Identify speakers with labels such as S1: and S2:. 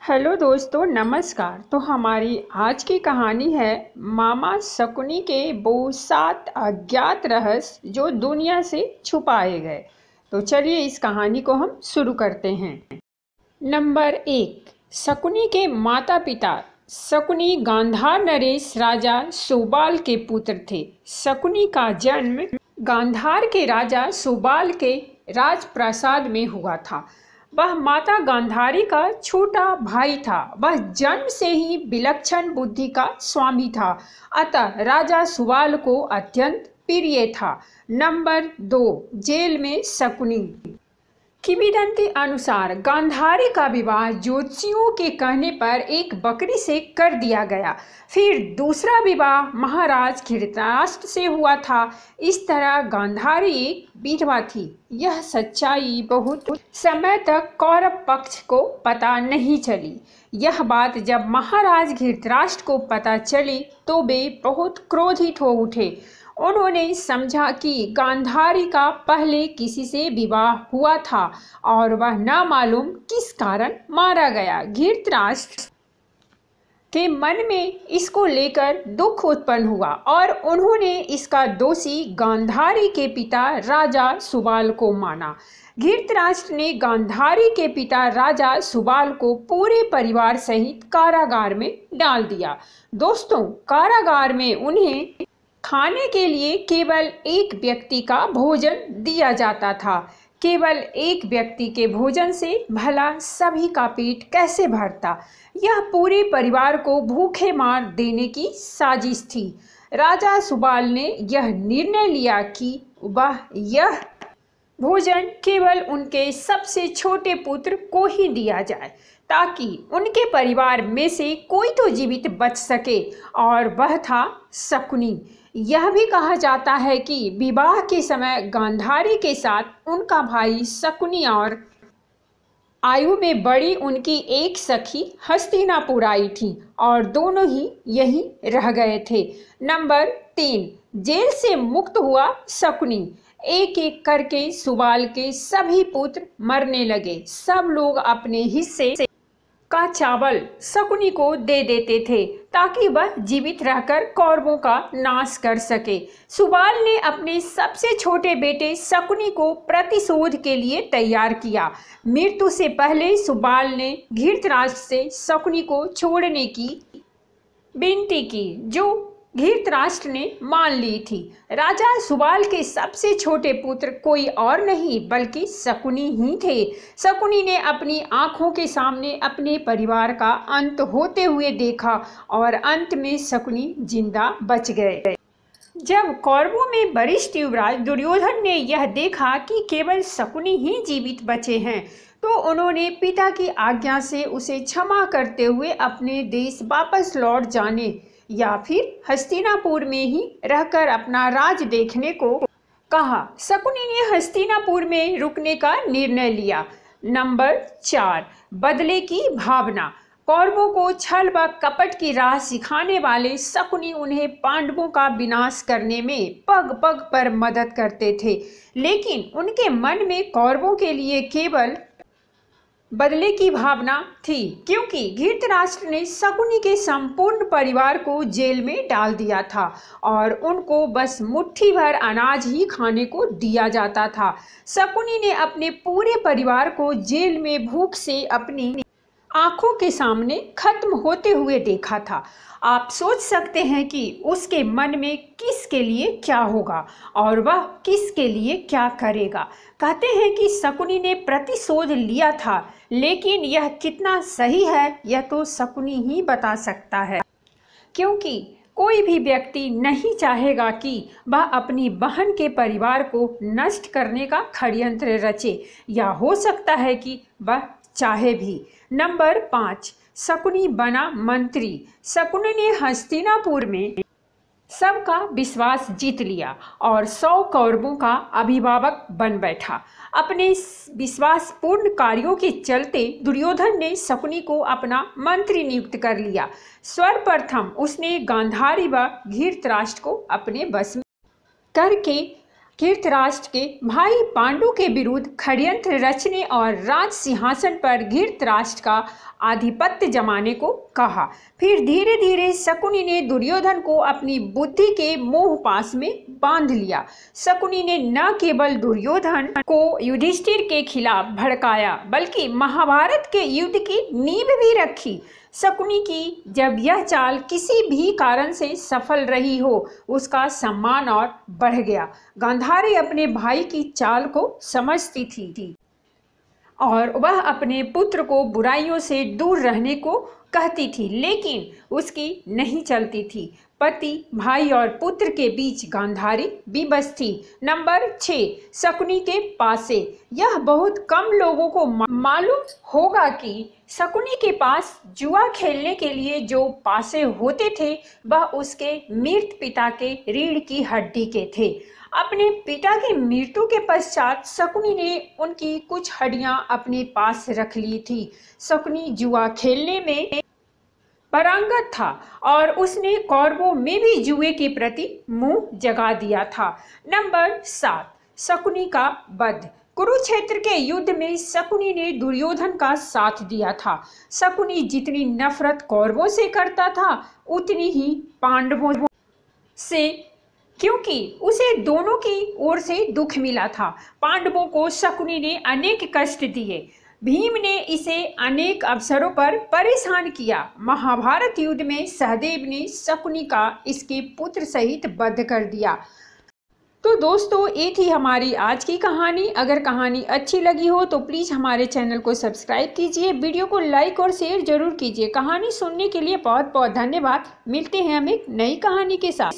S1: Hello दोस्तों, नमस्कार। तो हमारी आज की कहानी है मामा शकुनी के वो 7 अज्ञात रहस्य जो दुनिया से छुपाए गए। तो चलिए इस कहानी को हम शुरू करते हैं। नंबर 1, शकुनी के माता पिता। शकुनी गांधार नरेश राजा सुबाल के पुत्र थे। शकुनी का जन्म गांधार के राजा सुबाल के राजप्रासाद में हुआ था। वह माता गांधारी का छोटा भाई था। वह जन्म से ही विलक्षण बुद्धि का स्वामी था, अतः राजा सुबाल को अत्यंत प्रिय था। नंबर 2, जेल में शकुनी। किंवदंती अनुसार गांधारी का विवाह ज्योतिषियों के कहने पर एक बकरी से कर दिया गया। फिर दूसरा विवाह महाराज धृतराष्ट्र से हुआ था। इस तरह गांधारी एक विधवा थी। यह सच्चाई बहुत समय तक कौरव पक्ष को पता नहीं चली। यह बात जब महाराज धृतराष्ट्र को पता चली तो वे बहुत क्रोधित हो उठे। उन्होंने समझा कि गांधारी का पहले किसी से विवाह हुआ था और वह न मालूम किस कारण मारा गया। धृतराष्ट्र के मन में इसको लेकर दुख उत्पन्न हुआ और उन्होंने इसका दोषी गांधारी के पिता राजा सुबाल को माना। धृतराष्ट्र ने गांधारी के पिता राजा सुबाल को पूरे परिवार सहित कारागार में डाल दिया। दोस्तों, कारागार में उन्हें खाने के लिए केवल एक व्यक्ति का भोजन दिया जाता था। केवल एक व्यक्ति के भोजन से भला सभी का पेट कैसे भरता। यह पूरे परिवार को भूखे मार देने की साजिश थी। राजा सुबाल ने यह निर्णय लिया कि वह यह भोजन केवल उनके सबसे छोटे पुत्र को ही दिया जाए, ताकि उनके परिवार में से कोई तो जीवित बच सके, और वह था शकुनी। यह भी कहा जाता है कि विवाह के समय गांधारी के साथ उनका भाई शकुनी और आयु में बड़ी उनकी एक सखी हस्तिनापुर आई थी और दोनों ही यहीं रह गए थे। नंबर 3, जेल से मुक्त हुआ शकुनी। एक एक करके सुबाल के सभी पुत्र मरने लगे। सब लोग अपने हिस्से का चावल शकुनी को दे देते थे ताकि वह जीवित रहकर कौरवों का नाश कर सके। सुबाल ने अपने सबसे छोटे बेटे शकुनी को प्रतिशोध के लिए तैयार किया। मृत्यु से पहले सुबाल ने धृतराष्ट्र से शकुनी को छोड़ने की विनती की, जो धृतराष्ट्र ने मान ली थी। राजा सुबाल के सबसे छोटे पुत्र कोई और नहीं बल्कि शकुनी ही थे। शकुनी ने अपनी आंखों के सामने अपने परिवार का अंत होते हुए देखा और अंत में शकुनी जिंदा बच गए। जब कौरवों में वरिष्ठ युवराज दुर्योधन ने यह देखा कि केवल शकुनी ही जीवित बचे हैं, तो उन्होंने पिता की आज्ञा से उसे क्षमा करते हुए अपने देश वापस लौट जाने या फिर हस्तिनापुर में ही रहकर अपना राज देखने को कहा। शकुनी ने हस्तिनापुर में रुकने का निर्णय लिया। नंबर 4, बदले की भावना। कौरवों को छल व कपट की राह सिखाने वाले शकुनी उन्हें पांडवों का विनाश करने में पग पग पर मदद करते थे, लेकिन उनके मन में कौरवों के लिए केवल बदले की भावना थी, क्योंकि धृतराष्ट्र ने शकुनी के संपूर्ण परिवार को जेल में डाल दिया था और उनको बस मुट्ठी भर अनाज ही खाने को दिया जाता था। शकुनी ने अपने पूरे परिवार को जेल में भूख से अपनी आंखों के सामने खत्म होते हुए देखा था। आप सोच सकते हैं कि उसके मन में किसके लिए क्या होगा और वह किसके लिए क्या करेगा। कहते हैं कि शकुनी ने प्रतिशोध लिया था, लेकिन यह कितना सही है यह तो शकुनी ही बता सकता है, क्योंकि कोई भी व्यक्ति नहीं चाहेगा कि वह अपनी बहन के परिवार को नष्ट करने का षड्यंत्र रचे, या हो सकता है कि वह चाहे भी। नंबर 5, शकुनी बना मंत्री। शकुनी ने हस्तिनापुर में सबका विश्वास जीत लिया और 100 कौरवों का अभिभावक बन बैठा। अपने विश्वासपूर्ण कार्यों के चलते दुर्योधन ने शकुनी को अपना मंत्री नियुक्त कर लिया। सर्वप्रथम उसने गांधारी व धृतराष्ट्र को अपने वश में करके धृतराष्ट्र के भाई पांडु के विरुद्ध षड्यंत्र रचने और राज सिंहासन पर धृतराष्ट्र का आधिपत्य जमाने को कहा। फिर धीरे धीरे शकुनी ने दुर्योधन को अपनी बुद्धि के मोह पास में बांध लिया। शकुनी ने न केवल दुर्योधन को युधिष्ठिर के खिलाफ भड़काया बल्कि महाभारत के युद्ध की नींव भी रखी। शकुनी की जब यह चाल किसी भी कारण से सफल रही हो, उसका सम्मान और बढ़ गया। गांधारी अपने भाई की चाल को समझती थी और वह अपने पुत्र को बुराइयों से दूर रहने को कहती थी, लेकिन उसकी नहीं चलती थी। पति, भाई और पुत्र के बीच गांधारी विवश थी। नंबर 6, शकुनी के पासे। यह बहुत कम लोगों को मालूम होगा कि शकुनी के पास जुआ खेलने के लिए जो पासे होते थे वह उसके मृत पिता के रीढ़ की हड्डी के थे। अपने पिता की मृत्यु के पश्चात शकुनी ने उनकी कुछ हड्डियां अपने पास रख ली थी। शकुनी जुआ खेलने में पारंगत था और उसने कौरवों में भी जुए के प्रति मुंह जगा दिया था। नंबर 7, शकुनी का वध। कुरुक्षेत्र के युद्ध में शकुनी ने दुर्योधन का साथ दिया था। शकुनी जितनी नफरत कौरवों से करता था उतनी ही पांडवों से, क्योंकि उसे दोनों की ओर से दुख मिला था। पांडवों को शकुनी ने अनेक कष्ट दिए। भीम ने इसे अनेक अवसरों पर परेशान किया। महाभारत युद्ध में सहदेव ने शकुनी का इसके पुत्र सहित वध कर दिया। तो दोस्तों, ये थी हमारी आज की कहानी। अगर कहानी अच्छी लगी हो तो प्लीज़ हमारे चैनल को सब्सक्राइब कीजिए, वीडियो को लाइक और शेयर जरूर कीजिए। कहानी सुनने के लिए बहुत बहुत धन्यवाद। मिलते हैं हम एक नई कहानी के साथ।